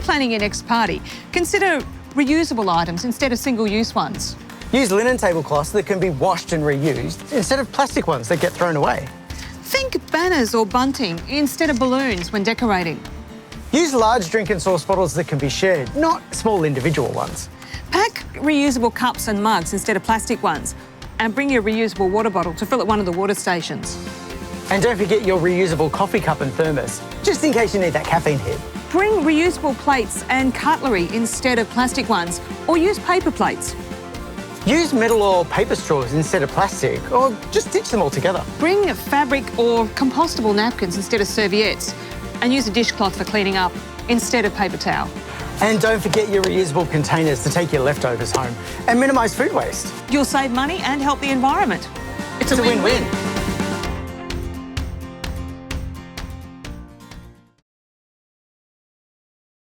you're planning your next party, consider reusable items instead of single-use ones. Use linen tablecloths that can be washed and reused instead of plastic ones that get thrown away. Think banners or bunting instead of balloons when decorating. Use large drink and sauce bottles that can be shared, not small individual ones. Pack reusable cups and mugs instead of plastic ones, and bring your reusable water bottle to fill at one of the water stations. And don't forget your reusable coffee cup and thermos, just in case you need that caffeine hit. Bring reusable plates and cutlery instead of plastic ones, or use paper plates. Use metal or paper straws instead of plastic, or just stitch them all together. Bring fabric or compostable napkins instead of serviettes, and use a dishcloth for cleaning up instead of paper towel. And don't forget your reusable containers to take your leftovers home and minimise food waste. You'll save money and help the environment. It's a win-win.